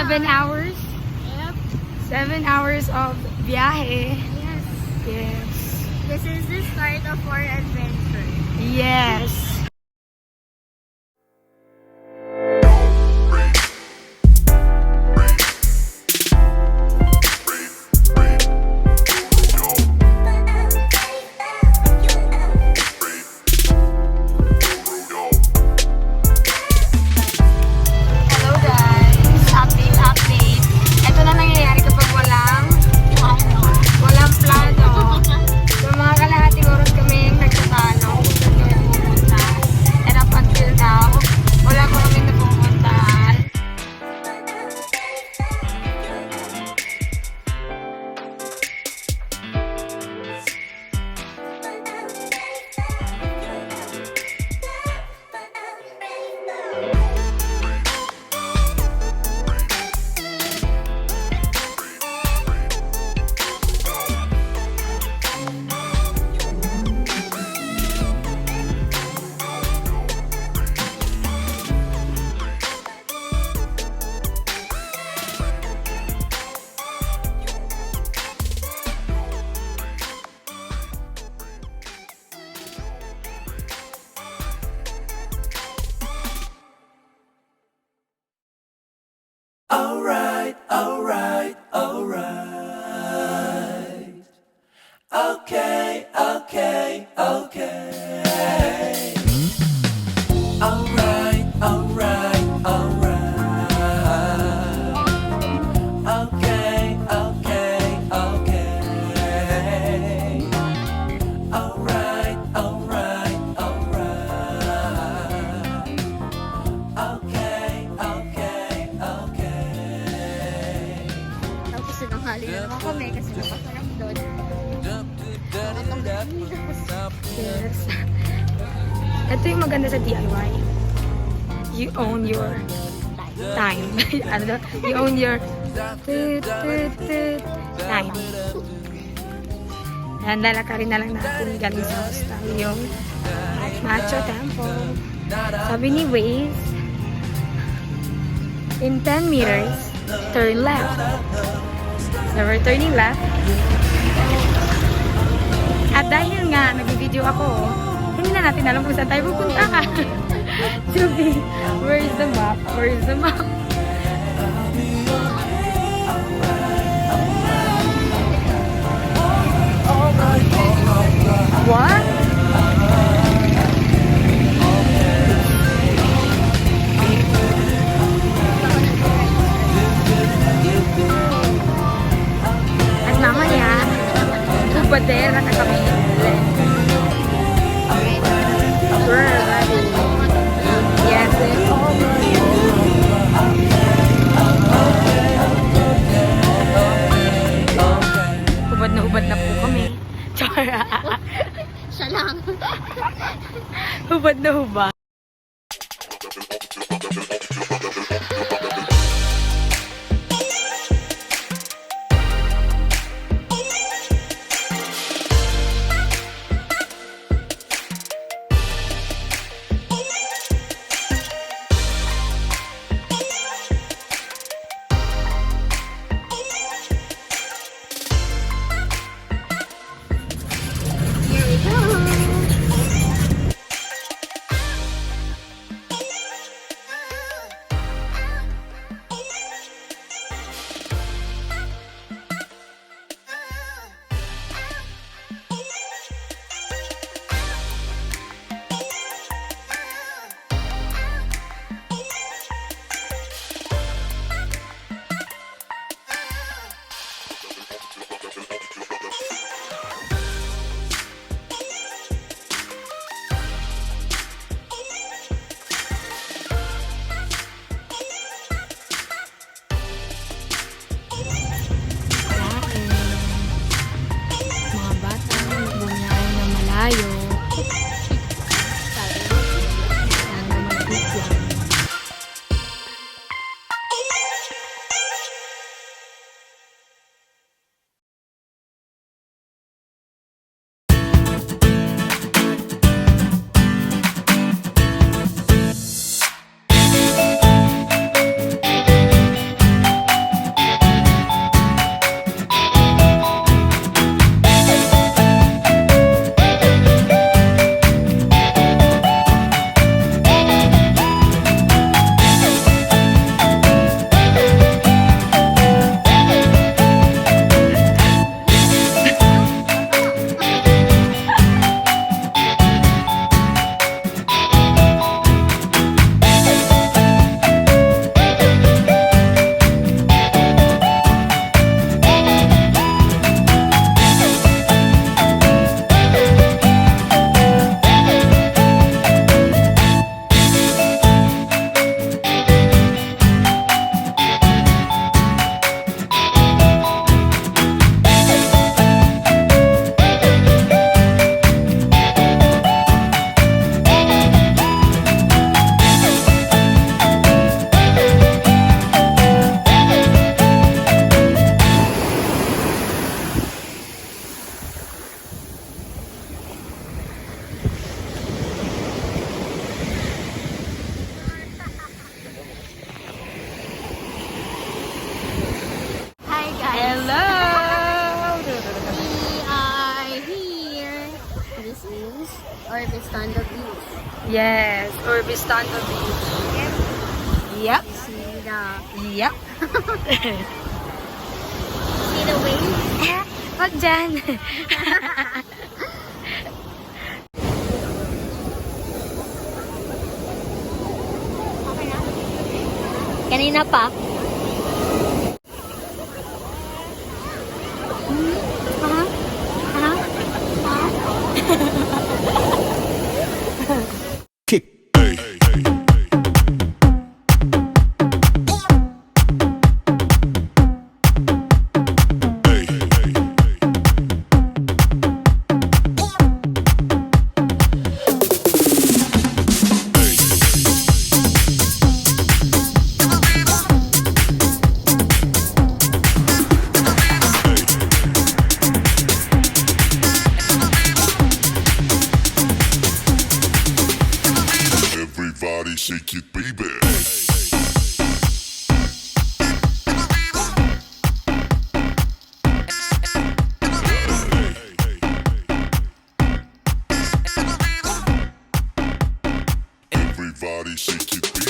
7 hours. Yep. 7 hours of biyahe. Yes. Yes. This is the start of our adventure. Yes. Hello guys. Update. Ito na nangyayari kapag walang plano. So mga kalahating oras kami nagtatalo kung saan kami pupunta. And up until now, wala pa kami napupuntahan. Alright. Okay. Alright. Tapos sinanghali na naman kami kasi napasarap doon. Yes. Ito yung maganda sa DIY. You own your time. Ano? You own your time. Yan, lalakarin na lang natin galing sa hostel yung Macho Temple. Sabi ni Waze, in 10 meters, turn left. So we're turning left. At dahil nga, nag-video ako, hindi na natin alam kung saan tayo pupunta. Juvy, where's the map? What? At mamaya, tubadera na kami. We're ready. Yes, hubad na po kami. Chara. Siya lang. Hubad na hubad. Here we go. Vistanda Beach. Yes, or Vistanda Beach. Yep. See the, Yep. see the waves? Wag dyan. Kanina pa. Everybody shake it, baby. Everybody shake it, baby.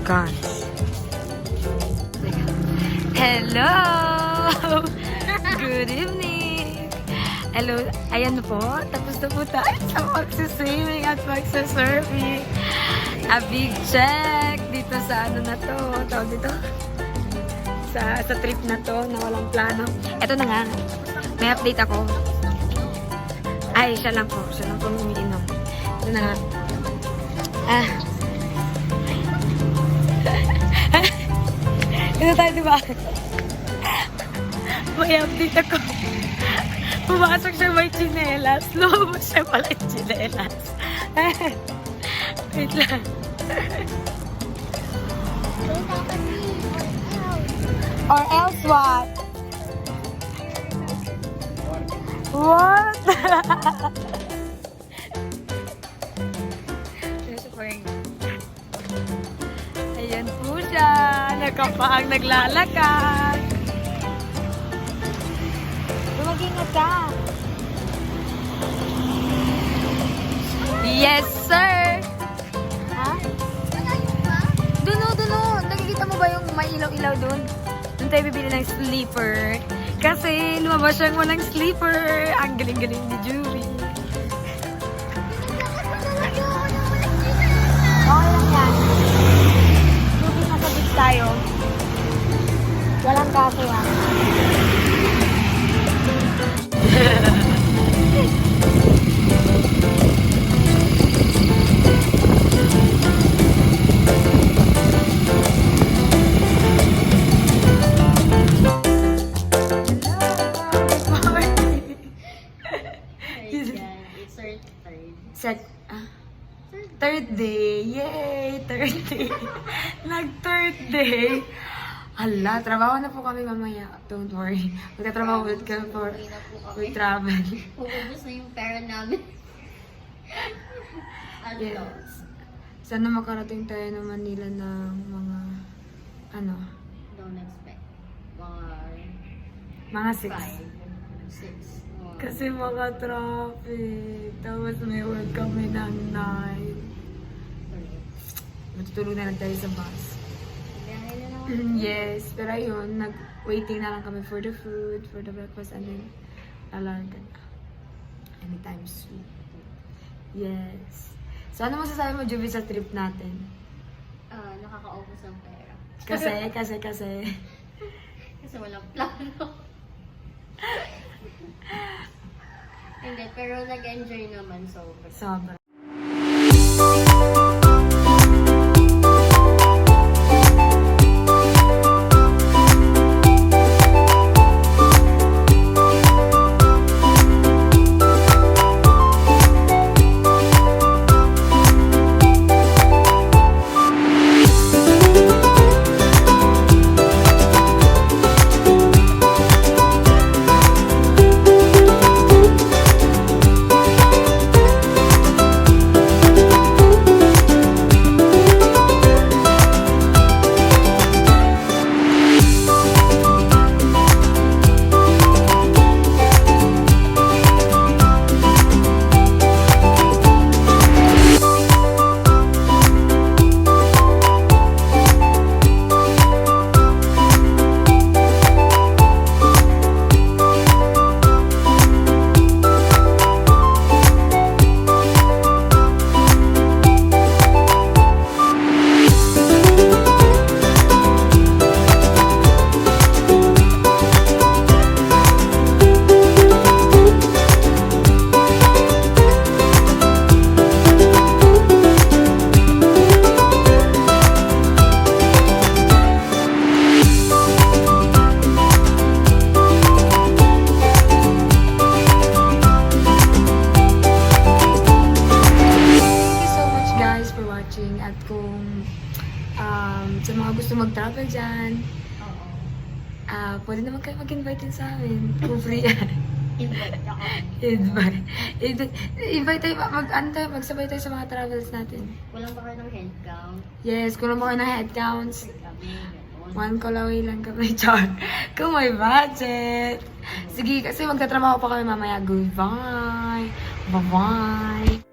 Gosh. Hello! Good evening! Hello, ayan po, tapos na po tayo sa magsiswimming at magsasurfing. A big check dito sa ano na to, tawag dito? Sa trip na to na walang plano. Ito na nga, may update ako. Ay, siya lang po umiinom. Ito na nga. Ito tayo, diba? May update ako. Pumasok siya may chinelas. Lumabas siya pala yung chinelas. Wait lang. Or else what? What? Ayan po siya. Nagkapaang naglalakad. Mag-ingat ka. ilaw doon. Doon tayo bibili ng sleeper. Kasi lumabas siyang walang sleeper. Ang galing-galing ni Juvy. Okay lang yan. Juvy, nasa beach tayo. Walang kaso yan. It's our third. Third day. Yay! Third day. Nag-third day. Hala, trabaho na po kami mamaya. Don't worry. Magkatrabaho ulit kami for Uwi na po kami. we travel. Ubus na yung pera namin. Ano? Yes. Sana makarating tayo ng Manila ng mga ano, Don't expect. mga 6. 6. Kasi mga traffic. Tapos may work kami ng 9. Matutulog na lang tayo sa bus. Biyahe na naman. Yes, pero ayun, nag-waiting na lang kami for the food, for the breakfast, and then lalarga na. Anytime soon. Yes. So, ano masasabi mo, Juvy, sa trip natin? Nakakaubos ng pera. Kasi. Kasi walang plano. Hindi, pero nag-enjoy naman sobra. Sobra. At kung sa mga gusto mag-travel dyan, pwede naman kayo mag-invite din sa amin. Kung free yan. Invite ako. Invite tayo, magsabay tayo sa mga travels natin. Walang ba kayo ng head count? Yes, kung naman kayo ng head counts, Kami, gano'n. 1 kalaway lang kami, char. Kung may budget. Sige, kasi magtatrabaho pa kami mamaya. Goodbye. Bye-bye.